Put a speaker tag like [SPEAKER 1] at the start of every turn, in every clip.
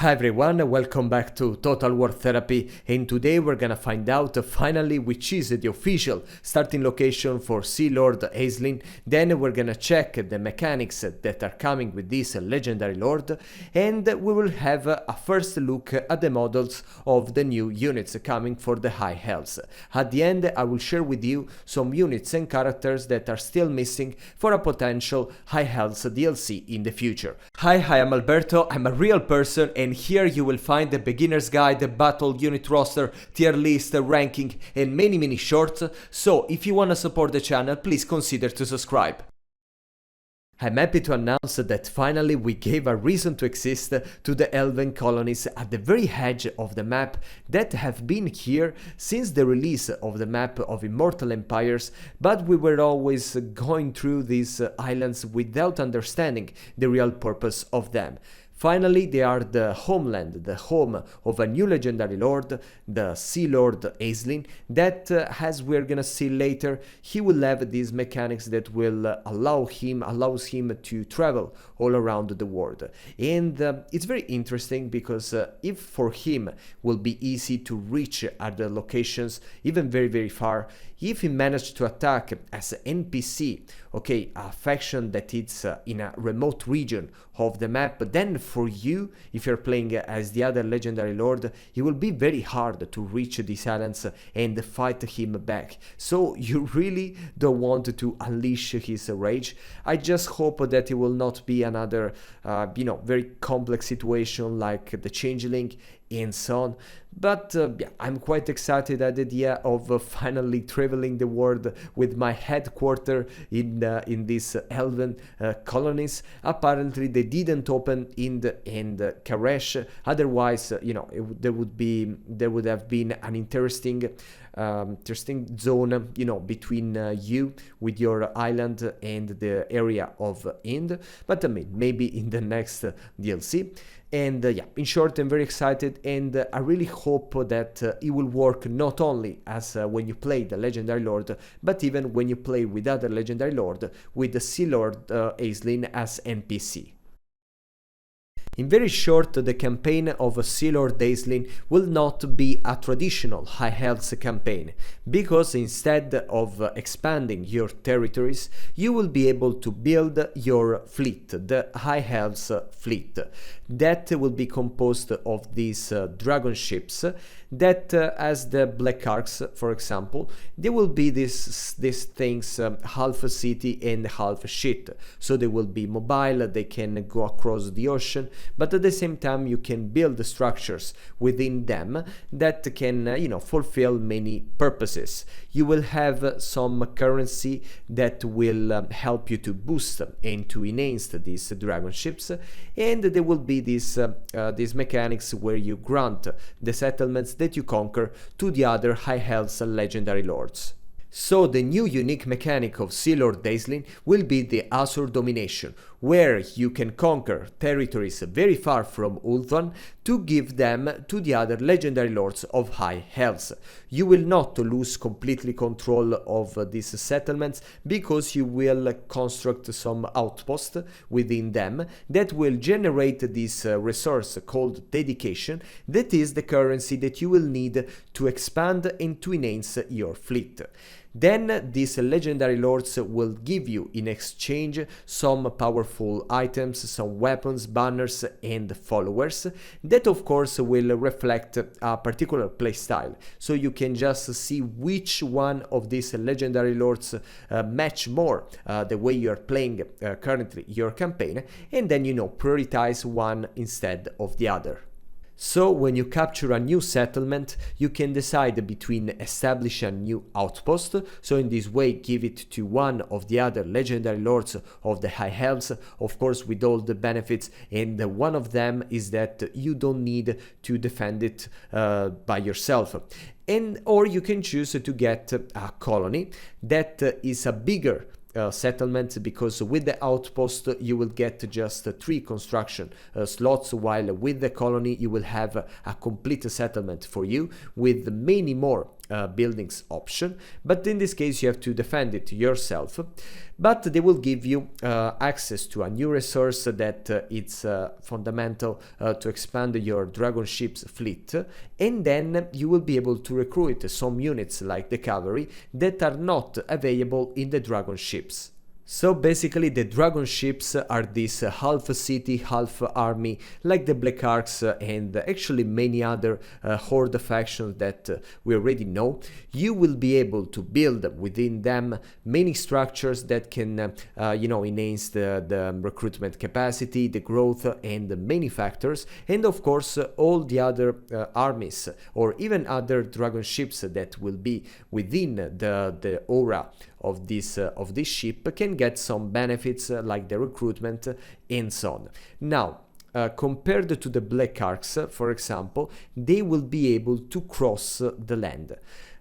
[SPEAKER 1] Hi everyone, welcome back to Total War Therapy, and today we're gonna find out finally which is the official starting location for Sea Lord Aislinn. Then we're gonna check the mechanics that are coming with this legendary lord, and we will have a first look at the models of the new units coming for the High Elves. At the end I will share with you some units and characters that are still missing for a potential High Elves DLC in the future. Hi, I'm Alberto, I'm a real person, and here you will find the beginner's guide, the battle unit roster, tier list, ranking, and many shorts. So if you wanna support the channel, please consider to subscribe. I'm happy to announce that finally we gave a reason to exist to the elven colonies at the very edge of the map that have been here since the release of the map of Immortal Empires, but we were always going through these islands without understanding the real purpose of them. Finally, they are the homeland, the home of a new legendary lord, the Sea Lord Aislinn, that, as we're gonna see later, he will have these mechanics that will allows him to travel all around the world. And it's very interesting because if for him will be easy to reach at the locations, even very far, if he managed to attack as an NPC, okay, a faction that is in a remote region of the map, then for you, if you're playing as the other legendary lord, it will be very hard to reach these islands and fight him back. So you really don't want to unleash his rage. I just hope that it will not be another, very complex situation like the Changeling and so on. But yeah, I'm quite excited at the idea of finally traveling the world with my headquarters in these elven colonies. Apparently they didn't open in Karesh, otherwise there would have been an interesting zone, between you with your island and the area of Ind, but I mean maybe in the next DLC. And yeah, in short, I'm very excited, and I really hope that it will work not only as when you play the Legendary Lord, but even when you play with other Legendary Lord with the Sea Lord Aislinn as NPC. In very short, the campaign of Sea Lord Aislinn will not be a traditional High Elves campaign, because instead of expanding your territories, you will be able to build your fleet, the High Elves fleet. That will be composed of these dragon ships that, as the Black Arcs, for example, there will be these things, half a city and half a ship. So they will be mobile, they can go across the ocean, but at the same time you can build structures within them that can fulfill many purposes. You will have some currency that will help you to boost and to enhance these dragon ships, and there will be these mechanics where you grant the settlements that you conquer to the other High Elves legendary lords. So the new unique mechanic of Sea Lord Aislinn will be the Azure Domination, where you can conquer territories very far from Ulthuan to give them to the other legendary lords of High Elves. You will not lose completely control of these settlements, because you will construct some outposts within them that will generate this resource called dedication, that is the currency that you will need to expand and to enhance your fleet. Then these legendary lords will give you in exchange some powerful items, some weapons, banners and followers that of course will reflect a particular playstyle. So you can just see which one of these legendary lords match more the way you are playing currently your campaign, and then prioritize one instead of the other. So when you capture a new settlement, you can decide between establish a new outpost, so in this way give it to one of the other legendary lords of the High Elves, of course with all the benefits, and one of them is that you don't need to defend it by yourself. Or you can choose to get a colony that is a bigger settlement, because with the outpost you will get just 3 construction slots, while with the colony you will have a complete settlement for you with many more buildings option, but in this case you have to defend it yourself. But they will give you access to a new resource that it's fundamental to expand your dragon ships fleet, and then you will be able to recruit some units like the cavalry that are not available in the dragon ships. So basically the dragon ships are this half city, half army, like the Black Arcs and actually many other horde factions that we already know. You will be able to build within them many structures that can enhance the recruitment capacity, the growth, and many factors, and of course all the other armies or even other dragon ships that will be within the aura of this ship can get some benefits like the recruitment and so on. Now, compared to the Black Arcs, for example, they will be able to cross the land.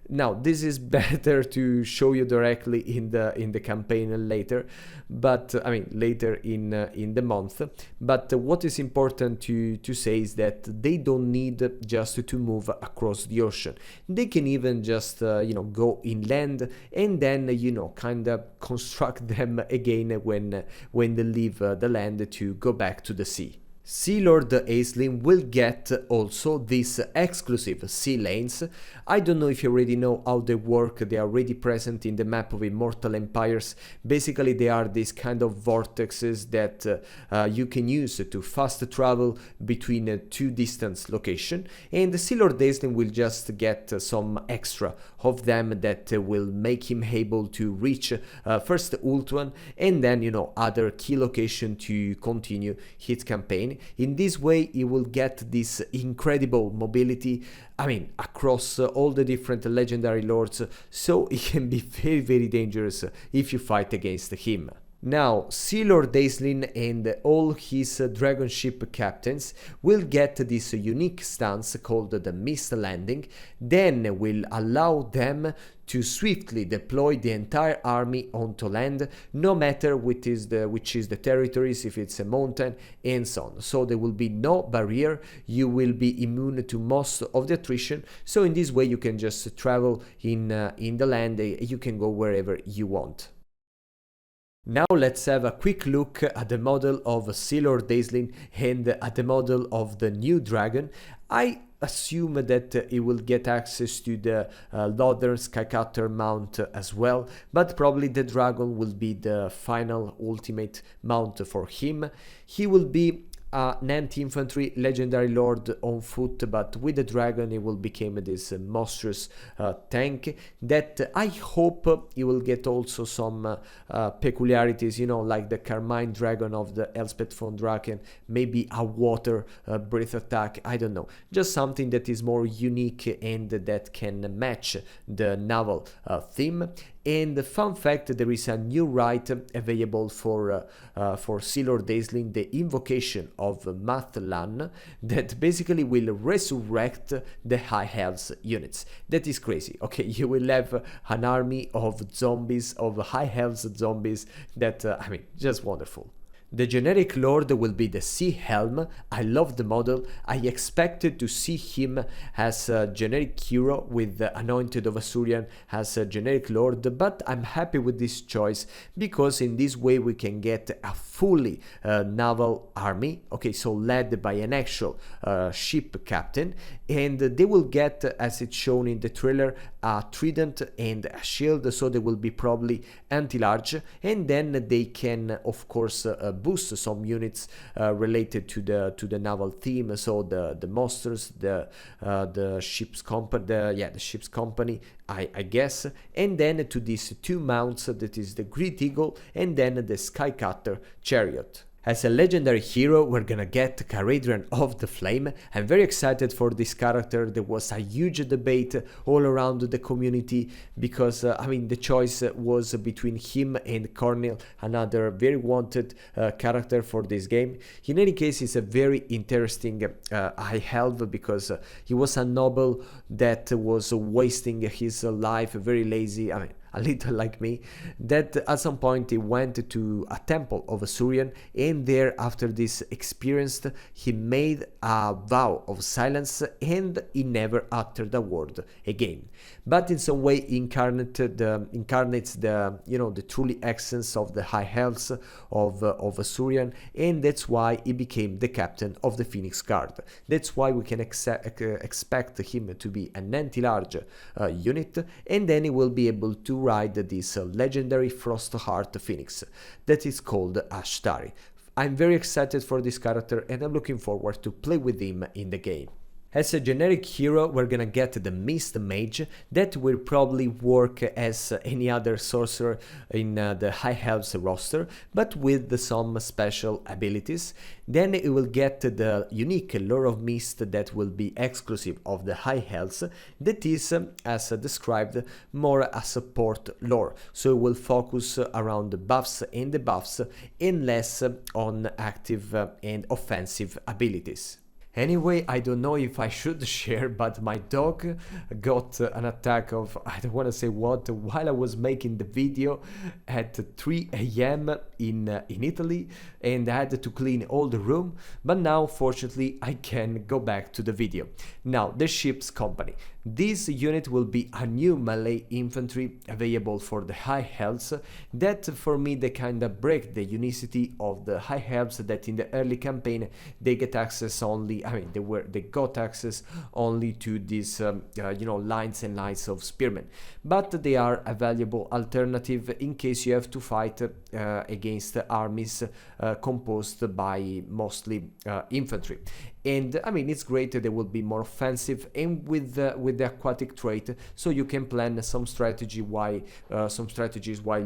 [SPEAKER 1] Now, this is better to show you directly in the campaign later, but I mean later in the month. But what is important to say is that they don't need just to move across the ocean. They can even just go inland and then kind of construct them again when they leave the land to go back to the sea. Sea Lord Aislinn will get also these exclusive sea lanes. I don't know if you already know how they work. They are already present in the map of Immortal Empires. Basically they are these kind of vortexes that you can use to fast travel between two distant locations, and the Sea Lord Aislinn will just get some extra of them that will make him able to reach first Ultuan and then other key location to continue his campaign. In this way he will get this incredible mobility, I mean, across all the different legendary lords, so it can be very, very dangerous if you fight against him. Now, Sea Lord Aislinn and all his dragon ship captains will get this unique stance called the Mist Landing, then will allow them to swiftly deploy the entire army onto land, no matter which is the territories, if it's a mountain, and so on. So there will be no barrier, you will be immune to most of the attrition, so in this way you can just travel in the land, you can go wherever you want. Now let's have a quick look at the model of Sea Lord Aislinn and at the model of the new dragon. I assume that he will get access to the Northern Skycutter mount as well, but probably the dragon will be the final ultimate mount for him. He will be an anti-infantry legendary lord on foot, but with the dragon he will become this monstrous tank that I hope he will get also some peculiarities, like the Carmine dragon of the Elspeth von Draken, maybe a water breath attack, I don't know, just something that is more unique and that can match the naval theme. And the fun fact, there is a new right available for Sea Lord Aislinn, the invocation of Mathlan, that basically will resurrect the High Elves units. That is crazy. Okay, you will have an army of zombies, of High Elves zombies, that, I mean, just wonderful. The generic lord will be the Sea Helm. I love the model. I expected to see him as a generic hero with the Anointed of Asuryan as a generic lord, but I'm happy with this choice because in this way we can get a fully naval army, okay, so led by an actual ship captain, and they will get, as it's shown in the trailer, a trident and a shield, so they will be probably anti-large, and then they can of course boost some units related to the naval theme, so the monsters, the ship's company, the ship's company, I guess, and then to these two mounts, that is the Great Eagle and then the Skycutter chariot. As a legendary hero, we're gonna get Caradhran of the Flame. I'm very excited for this character. There was a huge debate all around the community because, I mean, the choice was between him and Cornel, another very wanted character for this game. In any case, he's a very interesting High Elf because he was a noble that was wasting his life, very lazy. I mean, a little like me, that at some point he went to a temple of Asuryan, and there, after this experience, he made a vow of silence and he never uttered a word again. But in some way incarnates the, you know, the truly essence of the High Elves of Asuryan, and that's why he became the captain of the Phoenix Guard. That's why we can expect him to be an anti-large unit, and then he will be able to ride this legendary Frostheart Phoenix that is called Ashtari. I'm very excited for this character and I'm looking forward to play with him in the game. As a generic hero, we're gonna get the Mist Mage that will probably work as any other sorcerer in the High Elves roster, but with some special abilities. Then it will get the unique Lore of Mist that will be exclusive of the High Elves, that is, as described, more a support lore, so it will focus around the buffs and debuffs and less on active and offensive abilities. Anyway, I don't know if I should share, but my dog got an attack of, I don't want to say what, while I was making the video at 3 AM in Italy, and I had to clean all the room, but now fortunately I can go back to the video. Now, the Ship's Company. This unit will be a new melee infantry available for the High Elves, that for me they kinda break the unicity of the High Elves that in the early campaign they get access only, they got access only to these you know, lines and lines of spearmen, but they are a valuable alternative in case you have to fight against armies composed by mostly infantry. And I mean, it's great that they will be more offensive and with the aquatic trait, so you can plan some strategies while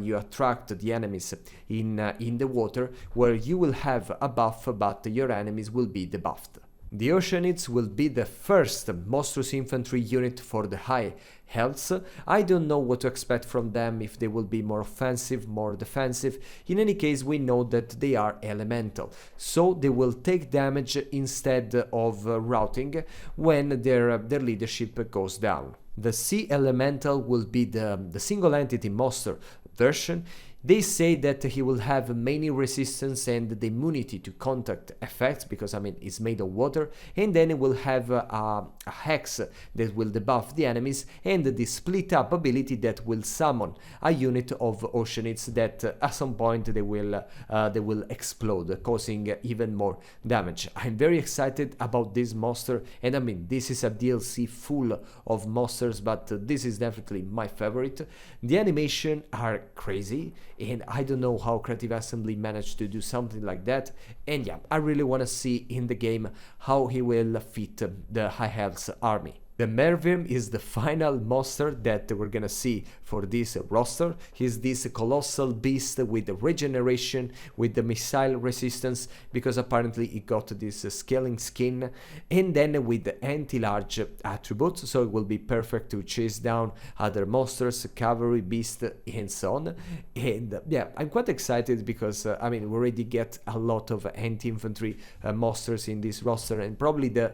[SPEAKER 1] you attract the enemies in the water, where you will have a buff but your enemies will be debuffed. The Oceanids will be the first monstrous infantry unit for the High Elves. I don't know what to expect from them, if they will be more offensive, more defensive. In any case, we know that they are elemental, so they will take damage instead of routing when their leadership goes down. The Sea Elemental will be the single entity monster version. They say that he will have many resistance and the immunity to contact effects, because I mean it's made of water, and then it will have a hex that will debuff the enemies, and the split up ability that will summon a unit of Oceanids that at some point they will explode, causing even more damage. I'm very excited about this monster, and I mean this is a DLC full of monsters, but this is definitely my favorite. The animation are crazy, and I don't know how Creative Assembly managed to do something like that, and yeah, I really want to see in the game how he will fit the High Elves army. The Merwyrm is the final monster that we're gonna see for this roster. He's this colossal beast with the regeneration, with the missile resistance, because apparently he got this scaling skin, and then with the anti-large attributes, so it will be perfect to chase down other monsters, cavalry, beast, and so on. And yeah, I'm quite excited because I mean, we already get a lot of anti-infantry monsters in this roster, and probably the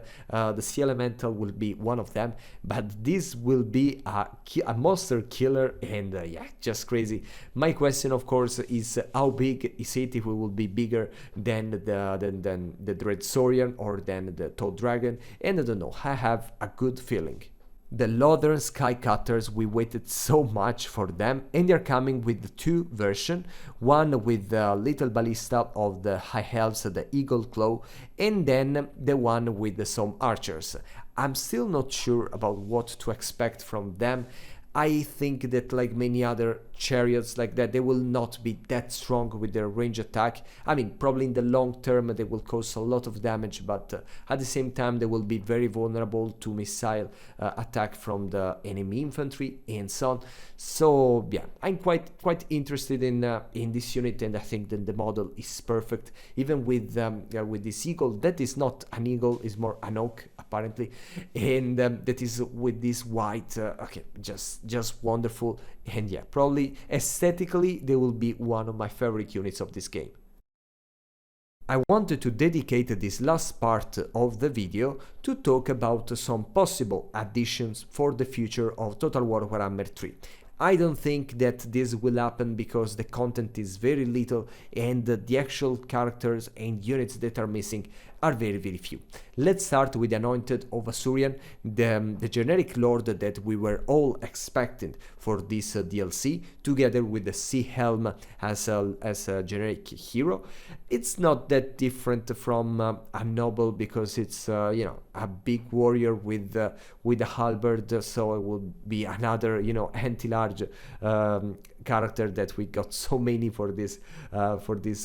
[SPEAKER 1] Sea Elemental will be one of them, but this will be a monster killer, and yeah, just crazy. My question, of course, is how big is it? If it will be bigger than the Dread Saurian or than the Toad Dragon, and I don't know, I have a good feeling. The Lothern Skycutters, we waited so much for them, and they're coming with two versions, one with the little ballista of the High Elves, the Eagle Claw, and then the one with some archers. I'm still not sure about what to expect from them. I think that, like many other chariots like that, they will not be that strong with their range attack. I mean, probably in the long term they will cause a lot of damage, but at the same time they will be very vulnerable to missile attack from the enemy infantry and so on. So yeah, I'm quite interested in this unit, and I think that the model is perfect, even with this eagle that is not an eagle, is more an oak apparently, and that is with this white, okay, just wonderful. And yeah, probably aesthetically they will be one of my favorite units of this game. I wanted to dedicate this last part of the video to talk about some possible additions for the future of Total War Warhammer 3. I don't think that this will happen because the content is very little and the actual characters and units that are missing are very, very few. Let's start with Anointed of Asuryan, the generic lord that we were all expecting for this DLC, together with the Sea Helm as a generic hero. It's not that different from a noble because it's you know, a big warrior with a halberd, so it will be another, you know, anti-large character that we got so many for this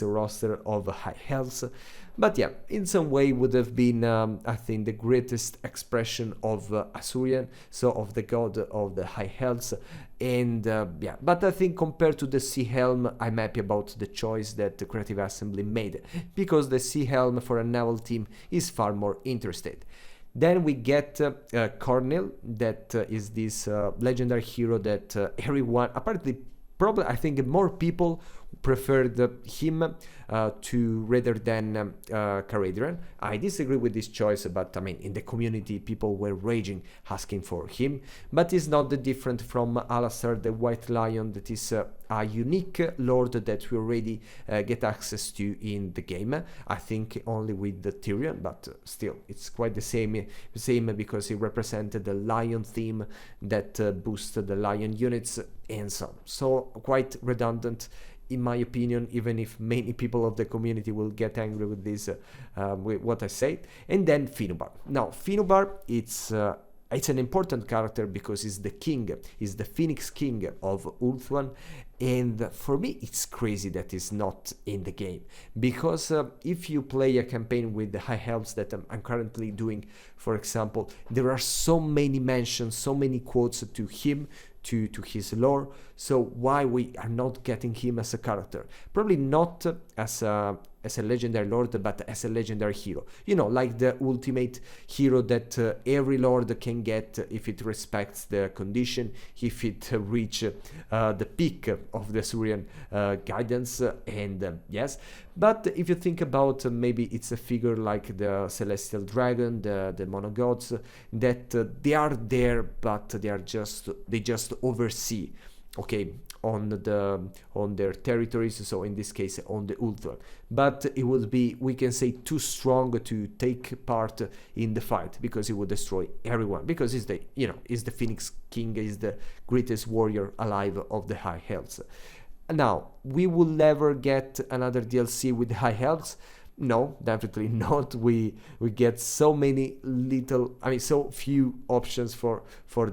[SPEAKER 1] roster of High Elves. But yeah, in some way would have been, I think, the greatest expression of Asuryan, so of the god of the High Elves. And yeah, but I think compared to the Sea Helm, I'm happy about the choice that the Creative Assembly made, because the Sea Helm for a naval team is far more interesting. Then we get Cornel, that is this legendary hero that everyone, apparently, probably I think more people preferred him to rather than Caradhran. I disagree with this choice, but I mean, in the community people were raging asking for him. But it's not that different from Alasar the White Lion, that is a unique lord that we already get access to in the game. I think only with the Tyrion, but still it's quite the same because he represented the lion theme that boosted the lion units and so on. So quite redundant in my opinion, even if many people of the community will get angry with this, with what I say. And then Finubar. Now, Finubar, it's an important character because he's the king, he's the Phoenix King of Ulthuan, and for me it's crazy that he's not in the game, because if you play a campaign with the High Elves that I'm currently doing, for example, there are so many mentions, so many quotes to him, to his lore, so why we are not getting him as a character? Probably not as a legendary lord, but as a legendary hero. You know, like the ultimate hero that every lord can get if it respects the condition, if it reach the peak of the Asuryan guidance, and yes. But if you think about maybe it's a figure like the Celestial Dragon, the Monogods, that they are there, but they just oversee, okay, on their territories, so in this case on the Ulthuan. But it would be, we can say, too strong to take part in the fight, because he would destroy everyone, because he's the, you know, he's the Phoenix King, is the greatest warrior alive of the High Elves. Now, we will never get another DLC with High Elves. No, definitely not. We get so many so few options for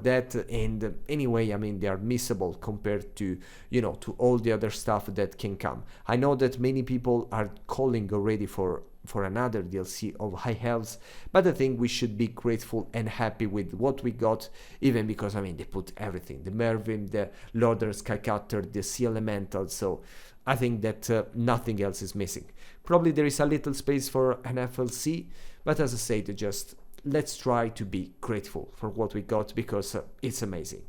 [SPEAKER 1] that, and anyway, I mean, they are missable compared to, you know, to all the other stuff that can come. I know that many people are calling already for another DLC of High Elves, but I think we should be grateful and happy with what we got, even because, I mean, they put everything, the Merwyrm, the Lorder Skycutter, the Sea Elemental, so I think that nothing else is missing. Probably there is a little space for an FLC, but as I said, just let's try to be grateful for what we got, because it's amazing.